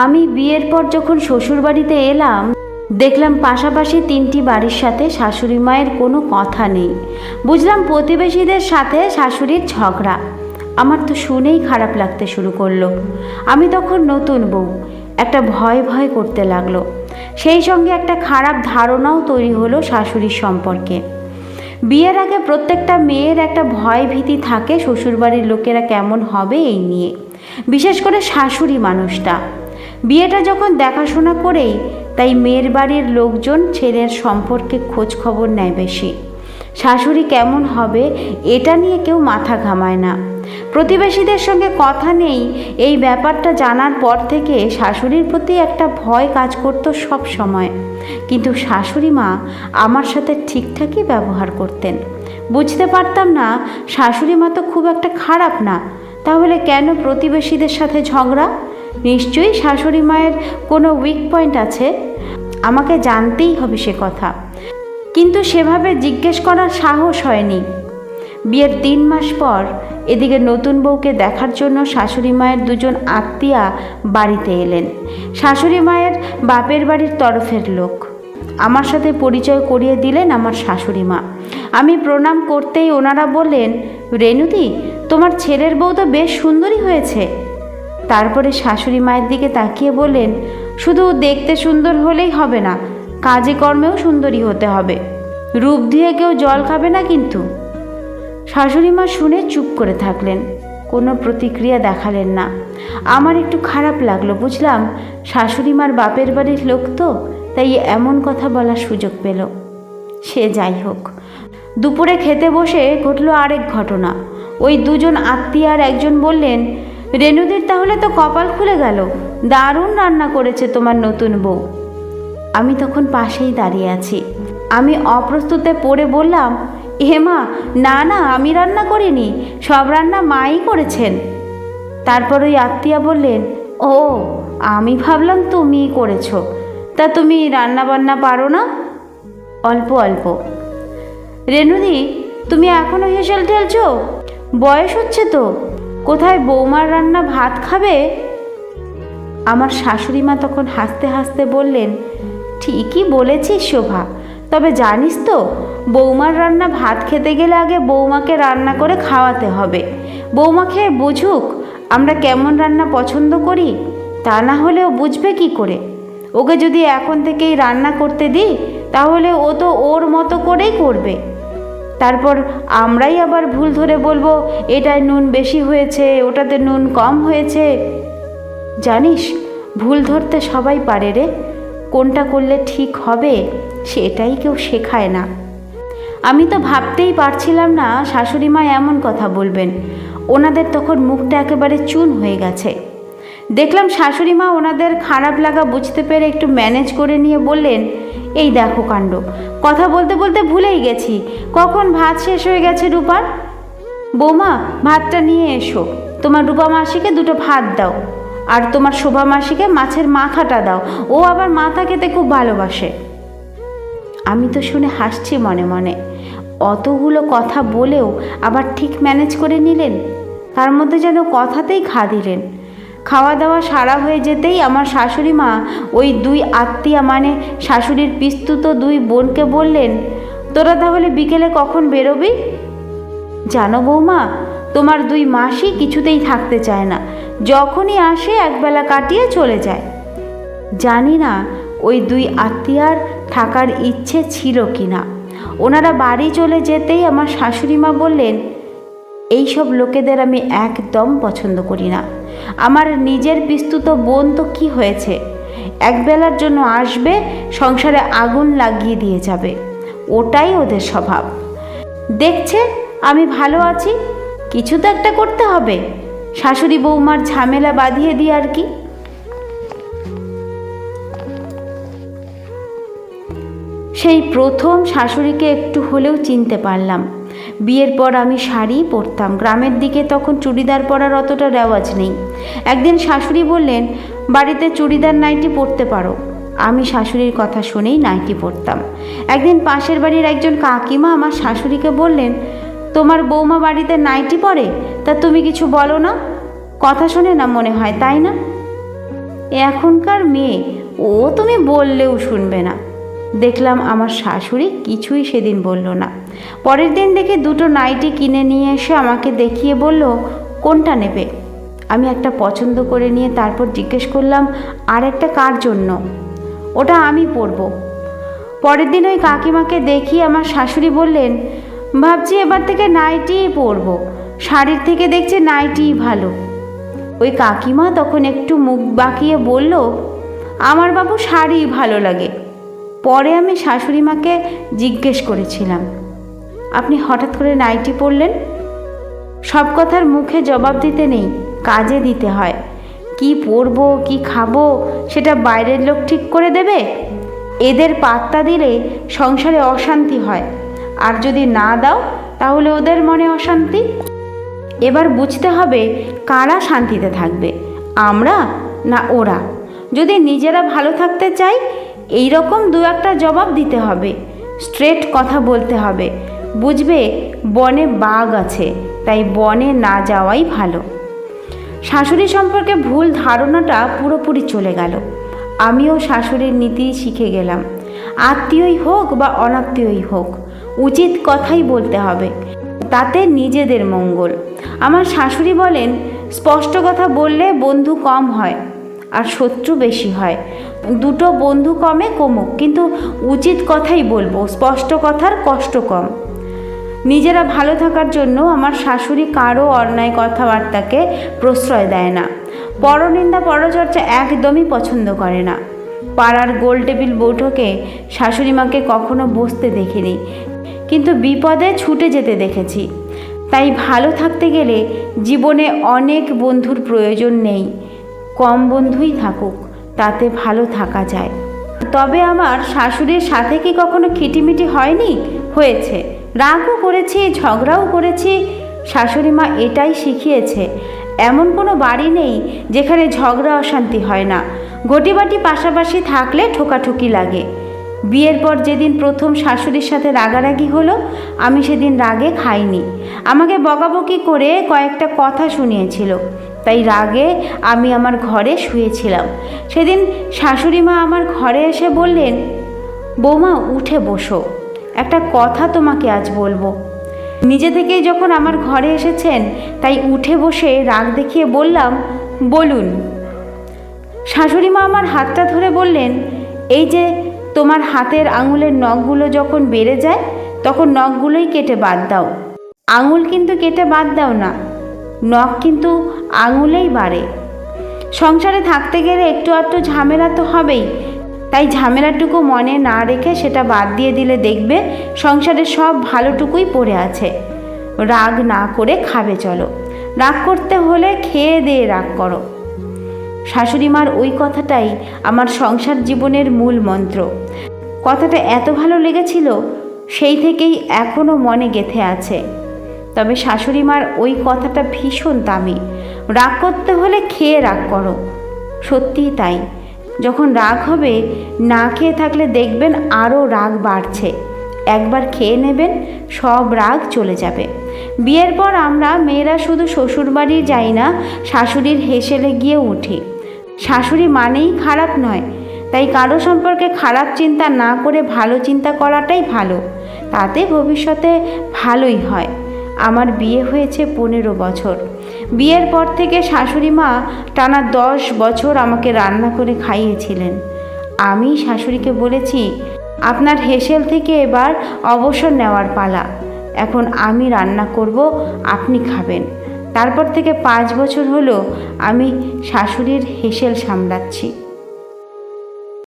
আমি বিয়ের পর যখন শ্বশুরবাড়িতে এলাম, দেখলাম পাশাপাশি 3টি বাড়ির সাথে শাশুড়ি মায়ের কোনো কথা নেই। বুঝলাম প্রতিবেশীদের সাথে শাশুড়ির ঝগড়া। আমার তো শুনেই খারাপ লাগতে শুরু করলো। আমি তখন নতুন বউ, একটা ভয় ভয় করতে লাগলো। সেই সঙ্গে একটা খারাপ ধারণাও তৈরি হলো শাশুড়ির সম্পর্কে। বিয়ের আগে প্রত্যেকটা মেয়ের একটা ভয় ভীতি থাকে শ্বশুরবাড়ির লোকেরা কেমন হবে এই নিয়ে, বিশেষ করে শাশুড়ি মানুষটা। বিয়েটা যখন দেখাশোনা করেই, তাই মেয়ের বাড়ির লোকজন ছেলের সম্পর্কে খোঁজ খবর নেয় বেশি। শাশুড়ি কেমন হবে এটা নিয়ে কেউ মাথা ঘামায় না। প্রতিবেশীদের সঙ্গে কথা নেই এই ব্যাপারটা জানার পর থেকে শাশুড়ির প্রতি একটা ভয় কাজ করতো সব সময়। কিন্তু শাশুড়ি মা আমার সাথে ঠিকঠাকই ব্যবহার করতেন। বুঝতে পারতাম না শাশুড়ি মা তো খুব একটা খারাপ না, তাহলে কেন প্রতিবেশীদের সাথে ঝগড়া? নিশ্চয়ই শাশুড়ি মায়ের কোনো উইক পয়েন্ট আছে, আমাকে জানতেই হবে সে কথা। কিন্তু সেভাবে জিজ্ঞেস করার সাহস হয়নি। বিয়ের 3 মাস পর এদিকে নতুন বউকে দেখার জন্য শাশুড়ি মায়ের 2জন আত্মীয়া বাড়িতে এলেন। শাশুড়ি মায়ের বাপের বাড়ির তরফের লোক। আমার সাথে পরিচয় করিয়ে দিলেন আমার শাশুড়ি মা। আমি প্রণাম করতেই ওনারা বললেন, রেনুদি, তোমার ছেলের বউ তো বেশ সুন্দরী হয়েছে। তারপরে শাশুড়ি মায়ের দিকে তাকিয়ে বললেন, শুধু দেখতে সুন্দর হলেই হবে না, কাজে কর্মেও সুন্দরী হতে হবে। রূপ দিয়ে কেউ জল খাবে না কিন্তু। শাশুড়ি মা শুনে চুপ করে থাকলেন, কোনো প্রতিক্রিয়া দেখালেন না। আমার একটু খারাপ লাগলো। বুঝলাম শাশুড়ি মার বাপের বাড়ির লোক তো, তাই এমন কথা বলার সুযোগ পেল। সে যাই হোক, দুপুরে খেতে বসে ঘটল আরেক ঘটনা। ওই 2জন আত্মীয়ার একজন বললেন, রেনুদির তাহলে তো কপাল খুলে গেল, দারুণ রান্না করেছে তোমার নতুন বউ। আমি তখন পাশেই দাঁড়িয়ে আছি। আমি অপ্রস্তুতে পড়ে বললাম, মা, না না, আমি রান্না করিনি, সব রান্না মাই করেছেন। তারপর ওই আত্মীয়া বললেন, ও, আমি ভাবলাম তুমিই করেছো। তা তুমি রান্না বান্না পারো না? অল্প অল্প। রেনুদি, তুমি এখনো হেসেল ঠেলছো? বয়স হচ্ছে তো, কোথায় বৌমার রান্না ভাত খাবে? আমার শাশুড়ি মা তখন হাসতে হাসতে বললেন, ঠিকই বলেছিস শোভা, তবে জানিস তো, বৌমার রান্না ভাত খেতে গেলে আগে বৌমাকে রান্না করে খাওয়াতে হবে। বৌমা খেয়ে বুঝুক আমরা কেমন রান্না পছন্দ করি, তা না হলেও বুঝবে কি করে? ওকে যদি এখন থেকেই রান্না করতে দিই, তাহলে ও তো ওর মতো করেই করবে। তারপর আমরাই আবার ভুল ধরে বলবো, এটায় নুন বেশি হয়েছে, ওটাতে নুন কম হয়েছে। জানিস, ভুল ধরতে সবাই পারে রে, কোনটা করলে ঠিক হবে সেটাই কেউ শেখায় না। আমি তো ভাবতেই পারছিলাম না শাশুড়ি মা এমন কথা বলবেন। ওনাদের তখন মুখটা একেবারে চুন হয়ে গেছে। দেখলাম শাশুড়ি মা ওনাদের খারাপ লাগা বুঝতে পেরে একটু ম্যানেজ করে নিয়ে বললেন, এই দেখো কাণ্ড, কথা বলতে বলতে ভুলেই গেছি, কখন ভাত শেষ হয়ে গেছে রূপার। বৌমা, ভাতটা নিয়ে এসো। তোমার রূপা মাসিকে 2টো ভাত দাও, আর তোমার শোভা মাসিকে মাছের মাথাটা দাও, ও আবার মাথা খেতে খুব ভালোবাসে। আমি তো শুনে হাসছি মনে মনে। অতগুলো কথা বলেও আবার ঠিক ম্যানেজ করে নিলেন। তার মধ্যে যেন কথাতেই ঘা দিলেন। খাওয়া দাওয়া সারা হয়ে যেতেই আমার শাশুড়ি মা ওই 2 আত্মীয়া মানে শাশুড়ির পিস্তুত 2 বোনকে বললেন, তোরা তাহলে বিকেলে কখন বেরোবি? জানো বৌমা, তোমার 2 মাসই কিছুতেই থাকতে চায় না, যখনই আসে একবেলা কাটিয়ে চলে যায়। জানি না ওই 2 আত্মীয়ার থাকার ইচ্ছে ছিল কি না। ওনারা বাড়ি চলে যেতেই আমার শাশুড়ি মা বললেন, এইসব লোকেদের আমি একদম পছন্দ করি না। আমার নিজের পিস্তুত বোন তো কি হয়েছে, একবেলার জন্য আসবে, সংসারে আগুন লাগিয়ে দিয়ে যাবে, ওটাই ওদের স্বভাব। দেখছে আমি ভালো আছি, কিছু তো একটা করতে হবে, শাশুড়ি বৌমার ঝামেলা বাঁধিয়ে দিয়ে আর কি। সেই প্রথম শাশুড়িকে একটু হলেও চিনতে পারলাম। বিয়ের পর আমি শাড়ি পরতাম, গ্রামের দিকে তখন চুড়িদার পরার অতটা রেওয়াজ নেই। একদিন শাশুড়ি বললেন, বাড়িতে চুড়িদার নাইটি পরতে পারো। আমি শাশুড়ির কথা শুনেই নাইটি পরতাম। একদিন পাশের বাড়ির একজন কাকিমা আমার শাশুড়িকে বললেন, তোমার বৌমা বাড়িতে নাইটি পরে, তা তুমি কিছু বলো না? কথা শোনে না মনে হয়, তাই না? এখনকার মেয়ে, ও তুমি বললেও শুনবে না। দেখলাম আমার শাশুড়ি কিছুই সেদিন বলল না। পরের দিন দেখে দুটো নাইটি কিনে নিয়ে এসে আমাকে দেখিয়ে বলল, কোনটা নেবে? আমি একটা পছন্দ করে নিয়ে তারপর জিজ্ঞেস করলাম, আর একটা কার জন্য? ওটা আমি পরবো। পরের দিন ওই কাকিমাকে দেখিয়ে আমার শাশুড়ি বললেন, ভাবছি এবার থেকে নাইটিই পরবো, শাড়ির থেকে দেখছি নাইটিই ভালো। ওই কাকিমা তখন একটু মুখ বাঁকিয়ে বলল, আমার বাবু শাড়িই ভালো লাগে। পরে আমি শাশুড়ি মাকে জিজ্ঞেস করেছিলাম, আপনি হঠাৎ করে নাইটি পরলেন? সব কথার মুখে জবাব দিতে নেই, কাজে দিতে হয়। কি পরবো কি খাবো সেটা বাইরের লোক ঠিক করে দেবে? এদের পাত্তা দিলে সংসারে অশান্তি হয়, আর যদি না দাও তাহলে ওদের মনে অশান্তি। এবার বুঝতে হবে কারা শান্তিতে থাকবে, আমরা না ওরা। যদি নিজেরা ভালো থাকতে চাই, এই রকম দু একটা জবাব দিতে হবে, স্ট্রেট কথা বলতে হবে। বুঝবে বনে বাঘ আছে, তাই বনে না যাওয়াই ভালো। শাশুড়ি সম্পর্কে ভুল ধারণাটা পুরোপুরি চলে গেল। আমিও শাশুড়ির নীতি শিখে গেলাম। আত্মীয়ই হোক বা অনাত্মীয়ই হোক, উচিত কথাই বলতে হবে, তাতে নিজেদের মঙ্গল। আমার শাশুড়ি বলেন, স্পষ্ট কথা বললে বন্ধু কম হয় আর শত্রু বেশি হয়। দুটো বন্ধু কমে কমুক, কিন্তু উচিত কথাই বলবো, স্পষ্ট কথার কষ্ট কম। নিজেরা ভালো থাকার জন্য আমার শাশুড়ি কারো অন্যায় কথাবার্তাকে প্রশ্রয় দেয় না। পরনিন্দা পরচর্চা একদমই পছন্দ করে না। পাড়ার গোল টেবিল বৈঠকে শাশুড়ি মাকে কখনো বসতে দেখিনি, কিন্তু বিপদে ছুটে যেতে দেখেছি। তাই ভালো থাকতে গেলে জীবনে অনেক বন্ধুর প্রয়োজন নেই, কম বন্ধুই থাকুক, তাতে ভালো থাকা যায়। তবে আমার শাশুড়ির সাথে কি কখনো খিটিমিটি হয়নি? হয়েছে, রাগও করেছি, ঝগড়াও করেছি। শাশুড়ি মা এটাই শিখিয়েছে, এমন কোনো বাড়ি নেই যেখানে ঝগড়া অশান্তি হয় না। ঘটিবাটি পাশাপাশি থাকলে ঠোকাঠুকি লাগে। বিয়ের পর যেদিন প্রথম শাশুড়ির সাথে রাগারাগি হলো, আমি সেদিন রাগে খাইনি। আমাকে বকাবকি করে কয়েকটা কথা শুনিয়েছিল, তাই রাগে আমি আমার ঘরে শুয়েছিলাম। সেদিন শাশুড়ি মা আমার ঘরে এসে বললেন, বৌমা উঠে বসো, একটা কথা তোমাকে আজ বলবো। নিজে থেকেই যখন আমার ঘরে এসেছেন, তাই উঠে বসে রাগ দেখিয়ে বললাম, বলুন। শাশুড়ি মা আমার হাতটা ধরে বললেন, এই যে তোমার হাতের আঙুলের নখগুলো যখন বেড়ে যায়, তখন নখগুলোই কেটে বাদ দাও। আঙুল কিন্তু কেটে বাদ দাও না, নখ কিন্তু আঙুলেই বাড়ে। সংসারে থাকতে গেলে একটু আধটু ঝামেলা তো হবেই, তাই ঝামেলাটুকু মনে না রেখে সেটা বাদ দিয়ে দিলে দেখবে সংসারের সব ভালোটুকুই পড়ে আছে। রাগ না করে খাবে চলো, রাগ করতে হলে খেয়ে দিয়ে রাগ করো। শাশুড়ি মার ওই কথাটাই আমার সংসার জীবনের মূল মন্ত্র। কথাটা এত ভালো লেগেছিল, সেই থেকেই এখনও মনে গেঁথে আছে। তবে শাশুড়ি মার ওই কথাটা ভীষণ দামি, রাগ করতে হলে খেয়ে রাগ করো। সত্যিই তাই, যখন রাগ হবে না খেয়ে থাকলে দেখবেন আরও রাগ বাড়ছে। একবার খেয়ে নেবেন, সব রাগ চলে যাবে। বিয়ের পর আমরা মেয়েরা শুধু শ্বশুরবাড়ি যাই না, শাশুড়ির হেসেলে গিয়ে উঠি। শাশুড়ি মানেই খারাপ নয়, তাই কারো সম্পর্কে খারাপ চিন্তা না করে ভালো চিন্তা করাটাই ভালো, তাতে ভবিষ্যতে ভালোই হয়। আমার বিয়ে হয়েছে 15 বছর। বিয়ের পর থেকে শাশুড়ি মা টানা 10 বছর আমাকে রান্না করে খাইয়েছিলেন। আমি শাশুড়িকে বলেছি, আপনার হেসেল থেকে এবার অবসর নেওয়ার পালা, এখন আমি রান্না করব, আপনি খাবেন। তারপর থেকে 5 বছর হলো আমি শাশুড়ির হেসেল সামলাচ্ছি।